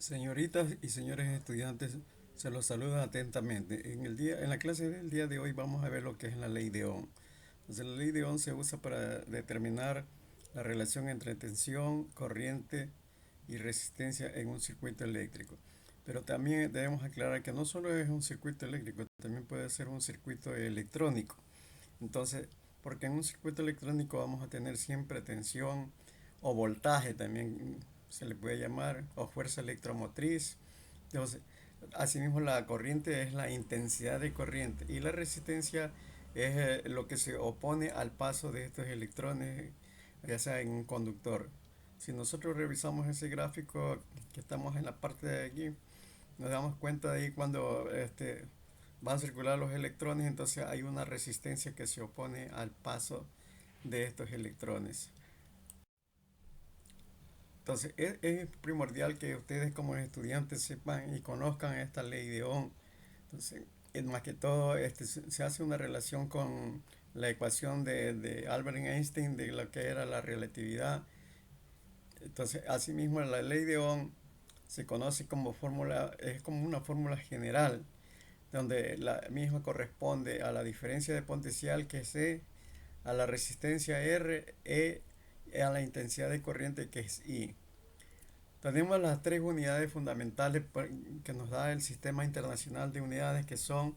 Señoritas y señores estudiantes, se los saluda atentamente. En la clase del día de hoy vamos a ver lo que es la ley de Ohm. Entonces, la ley de Ohm se usa para determinar la relación entre tensión, corriente y resistencia en un circuito eléctrico. Pero también debemos aclarar que no solo es un circuito eléctrico, también puede ser un circuito electrónico. Entonces, porque en un circuito electrónico vamos a tener siempre tensión o voltaje, también se le puede llamar, o fuerza electromotriz. Entonces, asimismo la corriente es la intensidad de corriente y la resistencia es lo que se opone al paso de estos electrones, ya sea en un conductor. Si nosotros revisamos ese gráfico que estamos en la parte de aquí, nos damos cuenta de ahí cuando van a circular los electrones, entonces hay una resistencia que se opone al paso de estos electrones. Entonces es primordial que ustedes como estudiantes sepan y conozcan esta ley de Ohm. Entonces, es más que todo, se hace una relación con la ecuación de Albert Einstein de lo que era la relatividad. Entonces, asimismo, la ley de Ohm se conoce como fórmula, es como una fórmula general donde la misma corresponde a la diferencia de potencial que es E, a la resistencia R, E, a la intensidad de corriente que es I. Tenemos las tres unidades fundamentales que nos da el Sistema Internacional de Unidades que son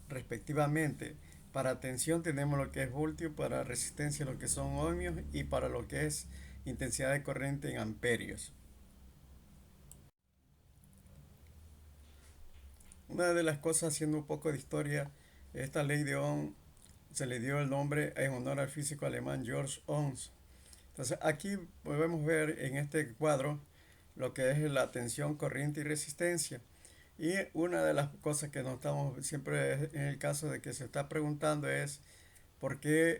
respectivamente para tensión tenemos lo que es voltio, para resistencia lo que son ohmios y para lo que es intensidad de corriente en amperios. Una de las cosas, haciendo un poco de historia, esta ley de Ohm se le dio el nombre en honor al físico alemán George Ohm. Entonces aquí podemos ver en este cuadro lo que es la tensión, corriente y resistencia. Y una de las cosas que notamos siempre en el caso de que se está preguntando es por qué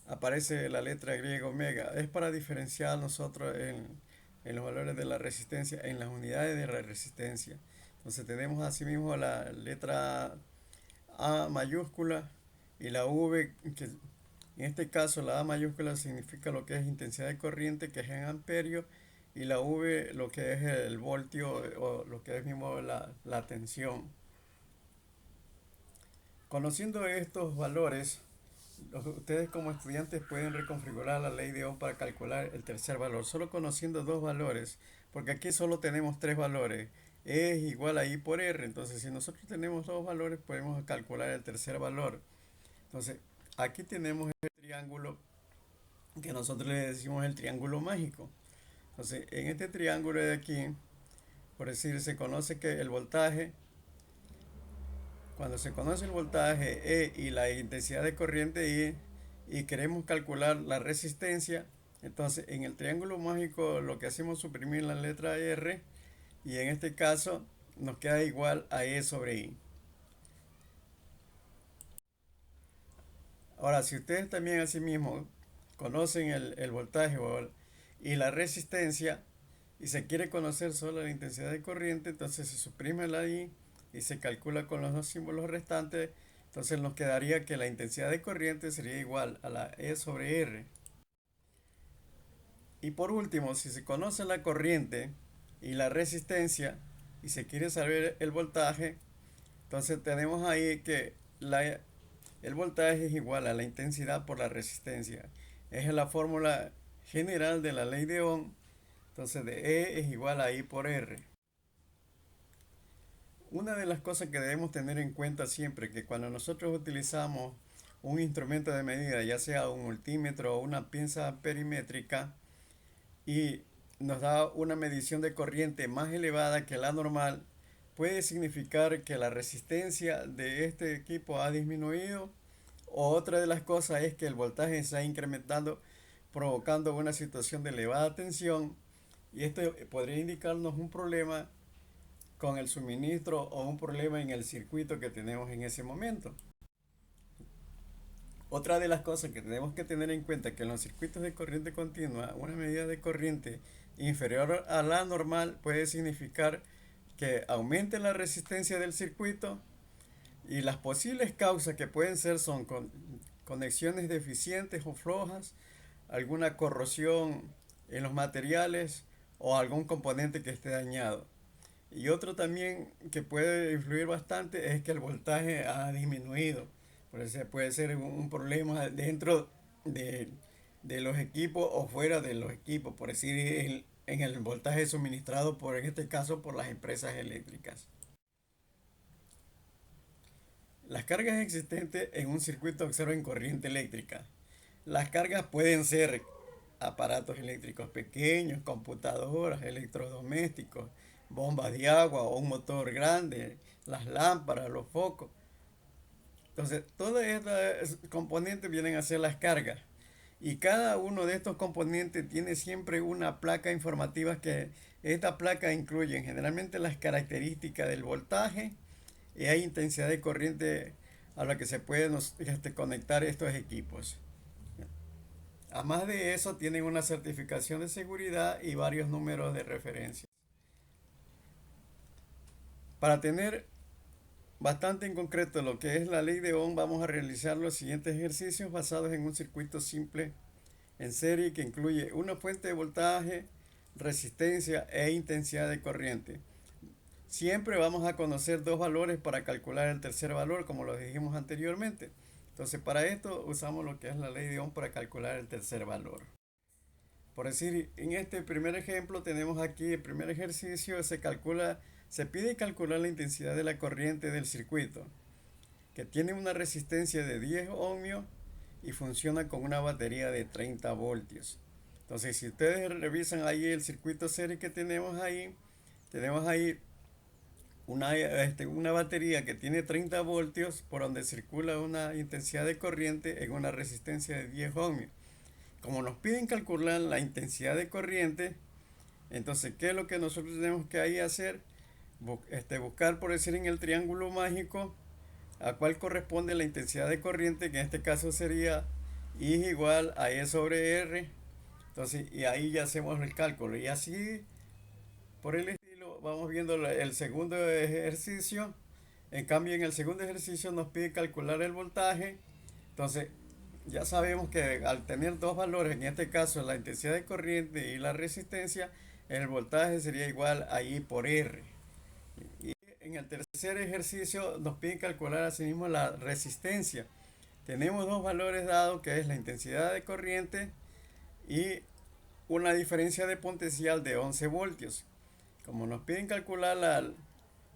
aparece la letra griega omega. Es para diferenciar nosotros en los valores de la resistencia, en las unidades de la resistencia. Entonces tenemos asimismo la letra A mayúscula y la V, que en este caso la A mayúscula significa lo que es intensidad de corriente, que es en amperios, y la V lo que es el voltio o lo que es mismo la tensión. Conociendo estos valores, ustedes como estudiantes pueden reconfigurar la ley de Ohm para calcular el tercer valor, solo conociendo dos valores, porque aquí solo tenemos tres valores. E es igual a I por R, entonces si nosotros tenemos dos valores podemos calcular el tercer valor. Entonces, aquí tenemos el triángulo que nosotros le decimos el triángulo mágico. Entonces, en este triángulo de aquí, por decir, se conoce que el voltaje, cuando se conoce el voltaje E y la intensidad de corriente I y queremos calcular la resistencia, entonces en el triángulo mágico lo que hacemos es suprimir la letra R y en este caso nos queda igual a E sobre I. Ahora, si ustedes también asimismo conocen el voltaje y la resistencia y se quiere conocer solo la intensidad de corriente, entonces se suprime la I y se calcula con los dos símbolos restantes, entonces nos quedaría que la intensidad de corriente sería igual a la E sobre R. Y por último, si se conoce la corriente y la resistencia y se quiere saber el voltaje, entonces tenemos ahí que el voltaje es igual a la intensidad por la resistencia. Es la fórmula general de la ley de Ohm. Entonces de E es igual a I por R. Una de las cosas que debemos tener en cuenta siempre que cuando nosotros utilizamos un instrumento de medida, ya sea un multímetro o una pinza perimétrica, y nos da una medición de corriente más elevada que la normal, puede significar que la resistencia de este equipo ha disminuido o otra de las cosas es que el voltaje se está incrementando provocando una situación de elevada tensión y esto podría indicarnos un problema con el suministro o un problema en el circuito que tenemos en ese momento. Otra de las cosas que tenemos que tener en cuenta es que en los circuitos de corriente continua, una medida de corriente inferior a la normal puede significar que aumente la resistencia del circuito y las posibles causas que pueden ser son conexiones deficientes o flojas, alguna corrosión en los materiales o algún componente que esté dañado. Y otro también que puede influir bastante es que el voltaje ha disminuido. Por eso puede ser un problema dentro de, de los equipos o fuera de los equipos, por decir en el voltaje suministrado por, en este caso, por las empresas eléctricas. Las cargas existentes en un circuito absorben corriente eléctrica. Las cargas pueden ser aparatos eléctricos pequeños, computadoras, electrodomésticos, bombas de agua o un motor grande, las lámparas, los focos. Entonces, todas estas componentes vienen a ser las cargas. Y cada uno de estos componentes tiene siempre una placa informativa que esta placa incluye generalmente las características del voltaje y hay intensidad de corriente a la que se pueden conectar estos equipos. Además de eso, tienen una certificación de seguridad y varios números de referencia. Para tener bastante en concreto lo que es la ley de Ohm, vamos a realizar los siguientes ejercicios basados en un circuito simple en serie que incluye una fuente de voltaje, resistencia e intensidad de corriente. Siempre vamos a conocer dos valores para calcular el tercer valor, como lo dijimos anteriormente. Entonces, para esto usamos lo que es la ley de Ohm para calcular el tercer valor. Por decir, en este primer ejemplo tenemos aquí el primer ejercicio, se pide calcular la intensidad de la corriente del circuito, que tiene una resistencia de 10 ohmios y funciona con una batería de 30 voltios. Entonces, si ustedes revisan ahí el circuito serie que tenemos ahí una batería que tiene 30 voltios por donde circula una intensidad de corriente en una resistencia de 10 ohmios. Como nos piden calcular la intensidad de corriente, entonces, ¿qué es lo que nosotros tenemos que ahí hacer? Buscar, por decir, en el triángulo mágico, a cuál corresponde la intensidad de corriente, que en este caso sería I igual a E sobre R. Entonces, y ahí ya hacemos el cálculo. Y así, por el estilo, vamos viendo el segundo ejercicio. En cambio, en el segundo ejercicio nos pide calcular el voltaje. Entonces, ya sabemos que al tener dos valores, en este caso la intensidad de corriente y la resistencia, el voltaje sería igual a I por R. Y en el tercer ejercicio nos piden calcular asimismo la resistencia. Tenemos dos valores dados que es la intensidad de corriente y una diferencia de potencial de 11 voltios. Como nos piden calcular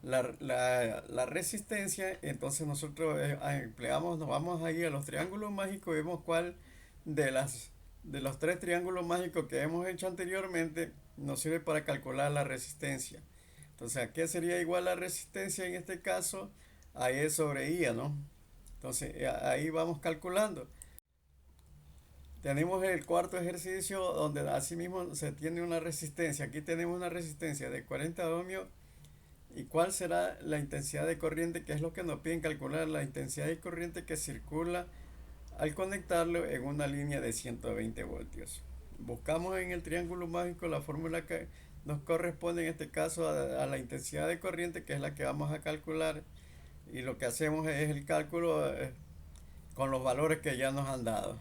la resistencia, entonces nosotros empleamos, nos vamos ahí a los triángulos mágicos y vemos cuál de los tres triángulos mágicos que hemos hecho anteriormente nos sirve para calcular la resistencia. Entonces, ¿a qué sería igual la resistencia en este caso? A E sobre I, ¿no? Entonces, ahí vamos calculando. Tenemos el cuarto ejercicio donde asimismo se tiene una resistencia. Aquí tenemos una resistencia de 40 ohmios. ¿Y cuál será la intensidad de corriente? Que es lo que nos piden calcular, la intensidad de corriente que circula al conectarlo en una línea de 120 voltios. Buscamos en el triángulo mágico la fórmula que nos corresponde en este caso a la intensidad de corriente, que es la que vamos a calcular, y lo que hacemos es el cálculo con los valores que ya nos han dado.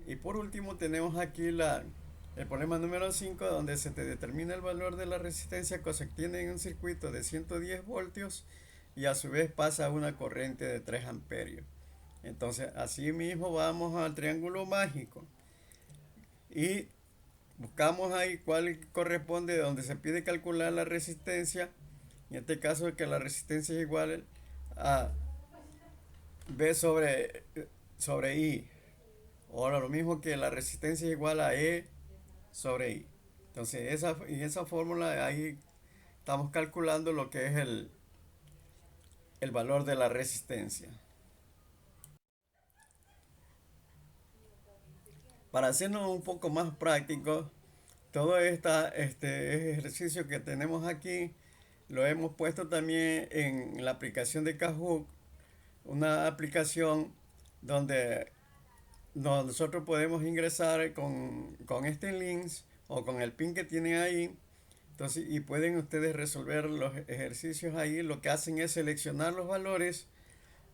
Y por último tenemos aquí el problema número 5, donde se te determina el valor de la resistencia que se obtiene en un circuito de 110 voltios y a su vez pasa una corriente de 3 amperios. Entonces, así mismo vamos al triángulo mágico y buscamos ahí cuál corresponde donde se pide calcular la resistencia. En este caso es que la resistencia es igual a B sobre I. Ahora lo mismo que la resistencia es igual a E sobre I. Entonces, en esa fórmula ahí estamos calculando lo que es el valor de la resistencia. Para hacernos un poco más práctico, todo este ejercicio que tenemos aquí lo hemos puesto también en la aplicación de Kahoot, una aplicación donde nosotros podemos ingresar con este link o con el pin que tienen ahí. Entonces, y pueden ustedes resolver los ejercicios ahí. Lo que hacen es seleccionar los valores.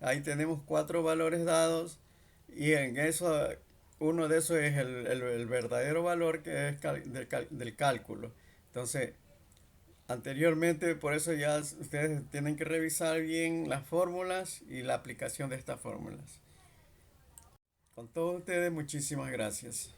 Ahí tenemos 4 valores dados y en eso uno de esos es el verdadero valor que es del cálculo. Entonces, anteriormente, por eso ya ustedes tienen que revisar bien las fórmulas y la aplicación de estas fórmulas. Con todos ustedes, muchísimas gracias.